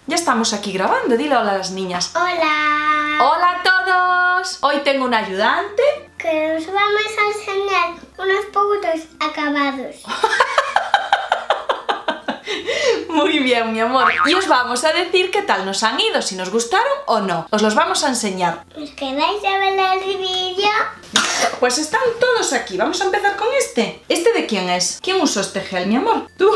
Ya estamos aquí grabando, dile hola a las niñas. Hola. ¡Hola a todos! Hoy tengo un ayudante. Que os vamos a enseñar unos productos acabados. Muy bien, mi amor. Y os vamos a decir qué tal nos han ido, si nos gustaron o no. Os los vamos a enseñar. ¿Os queréis ver el vídeo? Pues están todos aquí. Vamos a empezar con este. ¿Este de quién es? ¿Quién usó este gel, mi amor? ¿Tú?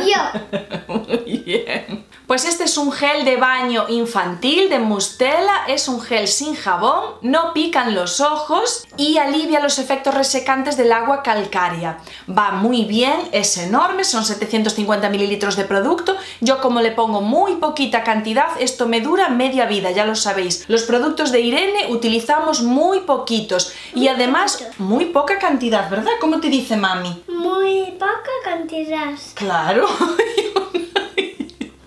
Yo. Muy bien. Pues este es un gel de baño infantil de Mustela, es un gel sin jabón, no pican los ojos y alivia los efectos resecantes del agua calcárea. Va muy bien, es enorme, son 750 mililitros de producto. Yo como le pongo muy poquita cantidad, esto me dura media vida, ya lo sabéis. Los productos de Irene utilizamos muy poquitos y además muy poca cantidad, ¿verdad? ¿Cómo te dice mami? Muy poca cantidad. Claro.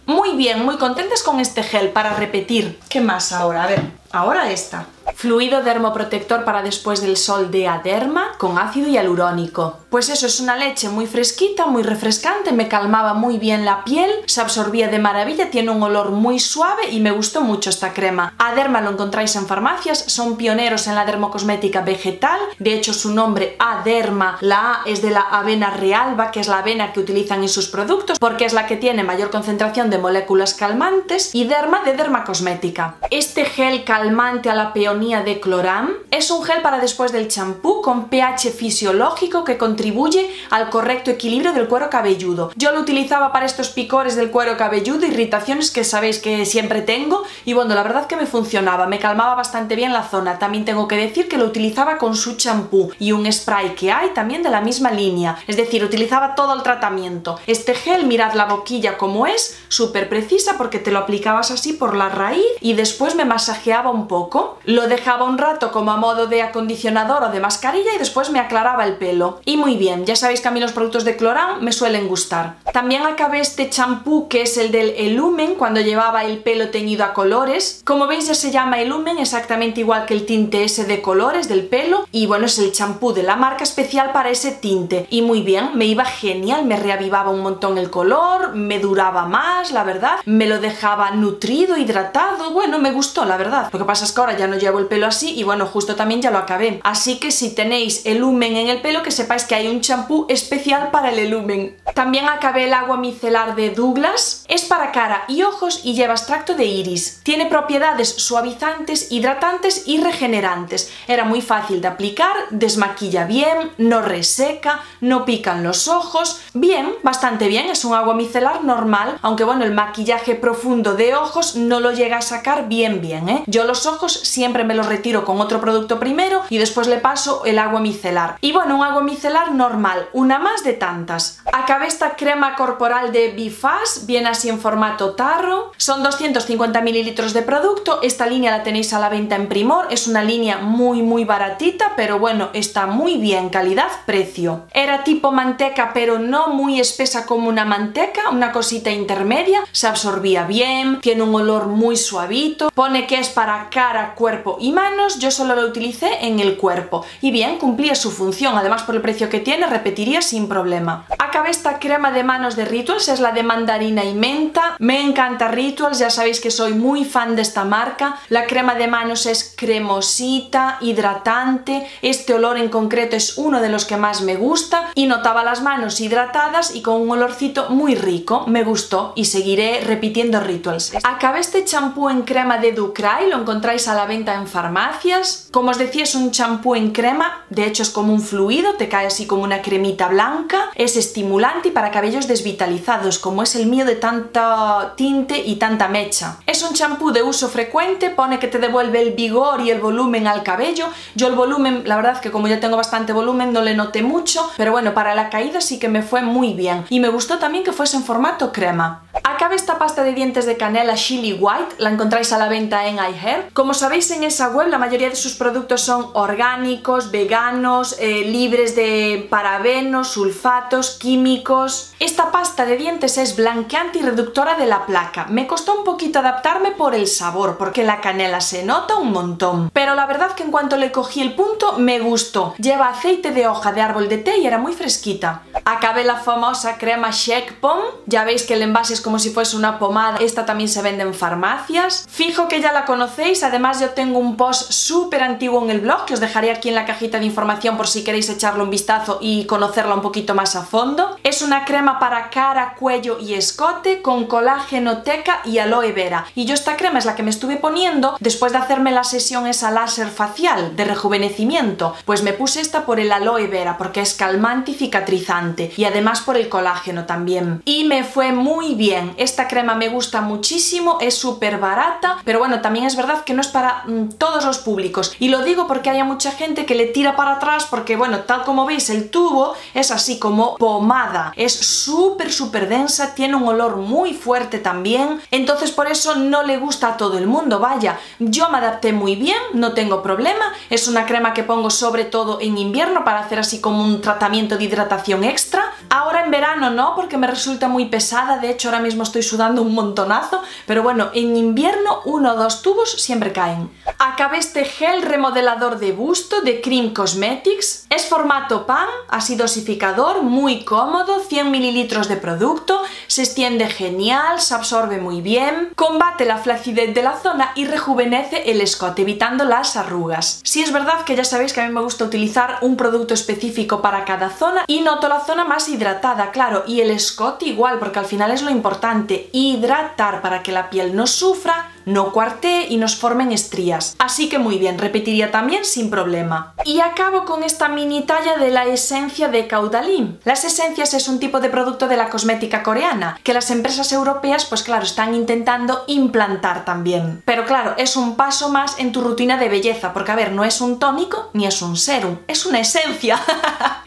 Muy bien, muy contentas con este gel para repetir. ¿Qué más ahora? A ver, ahora esta. Fluido dermoprotector para después del sol de Aderma con ácido hialurónico. Pues eso, es una leche muy fresquita, muy refrescante, me calmaba muy bien la piel, se absorbía de maravilla, tiene un olor muy suave y me gustó mucho esta crema. Aderma lo encontráis en farmacias, son pioneros en la dermocosmética vegetal, de hecho su nombre Aderma, la A es de la avena realba, que es la avena que utilizan en sus productos, porque es la que tiene mayor concentración de moléculas calmantes, y derma de dermacosmética. Este gel calmante a la peonía de Cloram es un gel para después del champú con pH fisiológico que contribuye al correcto equilibrio del cuero cabelludo. Yo lo utilizaba para estos picores del cuero cabelludo, irritaciones que sabéis que siempre tengo, y bueno, la verdad que me funcionaba, me calmaba bastante bien la zona. También tengo que decir que lo utilizaba con su champú y un spray que hay también de la misma línea, es decir, utilizaba todo el tratamiento. Este gel, mirad la boquilla como es, súper precisa porque te lo aplicabas así por la raíz y después me masajeaba un poco, lo dejaba un rato como a modo de acondicionador o de mascarilla y después me aclaraba el pelo. Y muy bien, ya sabéis que a mí los productos de Cloram me suelen gustar. También acabé este champú que es el del Elumen cuando llevaba el pelo teñido a colores. Como veis ya se llama Elumen, exactamente igual que el tinte ese de colores del pelo, y bueno, es el champú de la marca especial para ese tinte. Y muy bien, me iba genial, me reavivaba un montón el color, me duraba más, la verdad, me lo dejaba nutrido, hidratado, bueno, me gustó la verdad. Lo que pasa es que ahora ya no llevo el pelo así y bueno, justo también ya lo acabé. Así que si tenéis Elumen en el pelo, que sepáis que hay un champú especial para el Elumen. También acabé el agua micelar de Douglas, es para cara y ojos y lleva extracto de iris. Tiene propiedades suavizantes, hidratantes y regenerantes. Era muy fácil de aplicar, desmaquilla bien, no reseca, no pican los ojos. Bien, bastante bien, es un agua micelar normal, aunque bueno, el maquillaje profundo de ojos no lo llega a sacar bien, ¿eh? Yo los ojos siempre me los retiro con otro producto primero y después le paso el agua micelar. Y bueno, un agua micelar normal, una más de tantas. Acabé esta crema corporal de Bifaz, viene así en formato tarro. Son 250 mililitros de producto, esta línea la tenéis a la venta en Primor, es una línea muy baratita, pero bueno, está muy bien, calidad-precio. Era tipo manteca, pero no muy espesa como una manteca, una cosita intermedia, se absorbía bien, tiene un olor muy suavito, pone que es para cara, cuerpo y manos, yo solo lo utilicé en el cuerpo y bien, cumplía su función, además por el precio que tiene repetiría sin problema. Acabé esta crema de manos de Rituals, es la de mandarina y menta, me encanta Rituals, ya sabéis que soy muy fan de esta marca. La crema de manos es cremosita, hidratante, este olor en concreto es uno de los que más me gusta y notaba las manos hidratadas y con un olorcito muy rico, me gustó y seguiré repitiendo Rituals. Acabé este champú en crema de Ducray, lo encontráis a la venta en farmacias. Como os decía, es un champú en crema, de hecho es como un fluido, te cae así como una cremita blanca, es estimulante y para cabellos desvitalizados, como es el mío de tanta tinte y tanta mecha. Es un champú de uso frecuente, pone que te devuelve el vigor y el volumen al cabello. Yo el volumen, la verdad que como ya tengo bastante volumen no le noté mucho, pero bueno, para la caída sí que me fue muy bien y me gustó también que fuese en formato crema. Acabé esta pasta de dientes de canela Chili White, la encontráis a la venta en iHair. Como sabéis, en esa web la mayoría de sus productos productos son orgánicos, veganos, libres de parabenos, sulfatos, químicos. Esta pasta de dientes es blanqueante y reductora de la placa. Me costó un poquito adaptarme por el sabor, porque la canela se nota un montón. Pero la verdad que en cuanto le cogí el punto, me gustó. Lleva aceite de hoja de árbol de té y era muy fresquita. Acabé la famosa crema Shake Pom. Ya veis que el envase es como si fuese una pomada. Esta también se vende en farmacias. Fijo que ya la conocéis. Además yo tengo un post súper antiguo en el blog que os dejaré aquí en la cajita de información por si queréis echarle un vistazo y conocerla un poquito más a fondo. Es una crema para cara, cuello y escote con colágeno, teca y aloe vera. Y yo esta crema es la que me estuve poniendo después de hacerme la sesión esa láser facial de rejuvenecimiento. Pues me puse esta por el aloe vera porque es calmante y cicatrizante. Y además por el colágeno también. Y me fue muy bien. Esta crema me gusta muchísimo, es súper barata, pero bueno, también es verdad que no es para todos los públicos. Y lo digo porque hay mucha gente que le tira para atrás porque, bueno, tal como veis, el tubo es así como pomada. Es súper densa, tiene un olor muy fuerte también. Entonces por eso no le gusta a todo el mundo, vaya. Yo me adapté muy bien, no tengo problema. Es una crema que pongo sobre todo en invierno para hacer así como un tratamiento de hidratación extra. Ahora en verano no, porque me resulta muy pesada, de hecho ahora mismo estoy sudando un montonazo, pero bueno, en invierno 1 o 2 tubos siempre caen. Acabé este gel remodelador de busto de Cream Cosmetics. Es formato pan, así dosificador, muy cómodo, 100 ml de producto, se extiende genial, se absorbe muy bien, combate la flacidez de la zona y rejuvenece el escote, evitando las arrugas. Sí es verdad que ya sabéis que a mí me gusta utilizar un producto específico para cada zona y noto la zona más hidratada, claro, y el escote igual, porque al final es lo importante, hidratar para que la piel no sufra, no cuartee y nos formen estrías. Así que muy bien, repetiría también sin problema. Y acabo con esta mini talla de la esencia de Caudalie. Las esencias es un tipo de producto de la cosmética coreana que las empresas europeas pues claro están intentando implantar también. Pero claro, es un paso más en tu rutina de belleza, porque a ver, no es un tónico ni es un serum, es una esencia.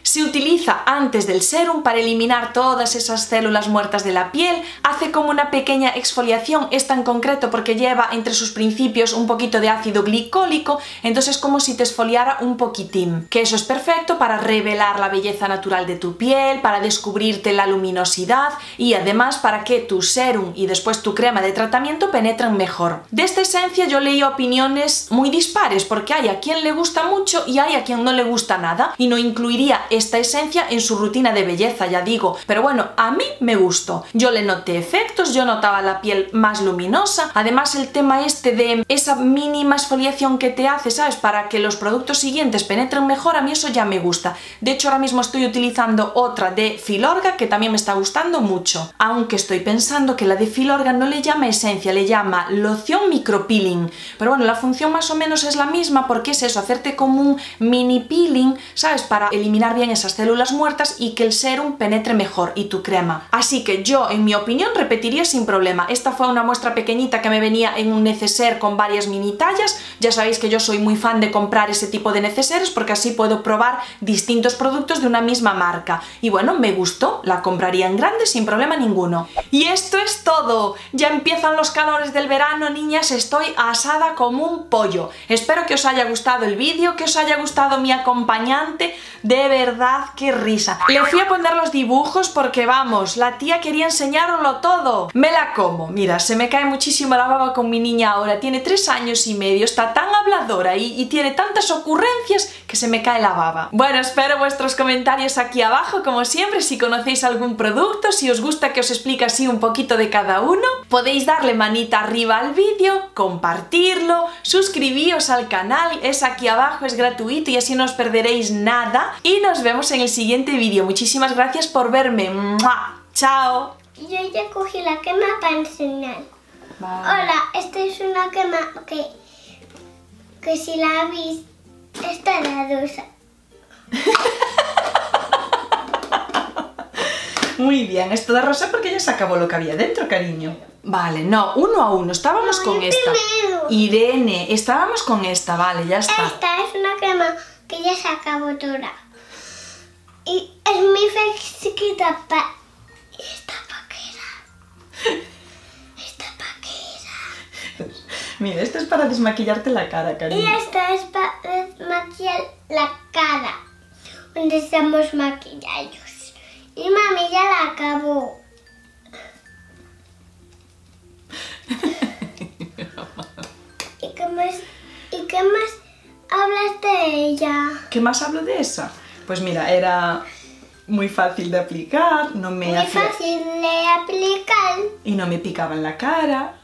Se utiliza antes del serum para eliminar todas esas células muertas de la piel, hace como una pequeña exfoliación, esta en concreto porque lleva entre sus principios un poquito de ácido glicólico, entonces es como si te exfoliara un poquitín, que eso es perfecto para revelar la belleza natural de tu piel, para descubrirte la luminosidad y además para que tu serum y después tu crema de tratamiento penetren mejor. De esta esencia yo leí opiniones muy dispares porque hay a quien le gusta mucho y hay a quien no le gusta nada y no incluiría esta esencia en su rutina de belleza, ya digo, pero bueno, a mí me gustó. Yo le noté efectos, yo notaba la piel más luminosa, además el tema este de esa mínima exfoliación que te hace, ¿sabes? Para que los productos siguientes penetren mejor, a mí eso ya me gusta. De hecho ahora mismo estoy utilizando otra de Filorga que también me está gustando mucho, aunque estoy pensando que la de Filorga no le llama esencia, le llama loción micropeeling, pero bueno, la función más o menos es la misma porque es eso, hacerte como un mini peeling, ¿sabes? Para eliminar bien esas células muertas y que el serum penetre mejor y tu crema. Así que yo, en mi opinión, repetiría sin problema. Esta fue una muestra pequeñita que me venía en un neceser con varias mini tallas. Ya sabéis que yo soy muy fan de comprar ese tipo de neceseres porque así puedo probar distintos productos de una misma marca. Y bueno, me gustó, la compraría en grande sin problema ninguno. Y esto es todo. Ya empiezan los calores del verano, niñas, estoy asada como un pollo. Espero que os haya gustado el vídeo, que os haya gustado mi acompañante. De verdad, qué risa. Le fui a poner los dibujos porque vamos, la tía quería enseñároslo todo. Me la como. Mira, se me cae muchísimo la baba con mi niña ahora. Tiene 3 años y medio, está tan habladora y tiene tantas ocurrencias que se me cae la baba. Bueno, espero vuestros comentarios aquí abajo, como siempre, si conocéis algún producto, si os gusta que os explique así un poquito de cada uno. Podéis darle manita arriba al vídeo, compartirlo, suscribíos al canal, es aquí abajo, es gratuito y así no os perderéis nada. Y nos vemos en el siguiente vídeo. Muchísimas gracias por verme. ¡Mua! ¡Chao! Yo ya cogí la crema para enseñar. Vale. Hola, esta es una crema que si la veis está radosa. Muy bien, esto de rosa porque ya se acabó lo que había dentro, cariño. Vale, no, 1 a 1, estábamos con esta. Primero. Irene, estábamos con esta, vale, ya está. Esta es una crema que ya se acabó toda. Y es muy fresquita para... ¿Esta pa' qué era? ¿Esta pa' qué era? Mira, esto es para desmaquillarte la cara, cariño. Y esto es para desmaquillar la cara, donde estamos maquillados. Y mami ya la acabó. ¿Y qué más hablas de ella? ¿Qué más hablo de esa? Pues mira, era muy fácil de aplicar, no me Muy hacía... fácil de aplicar. Y no me picaba en la cara.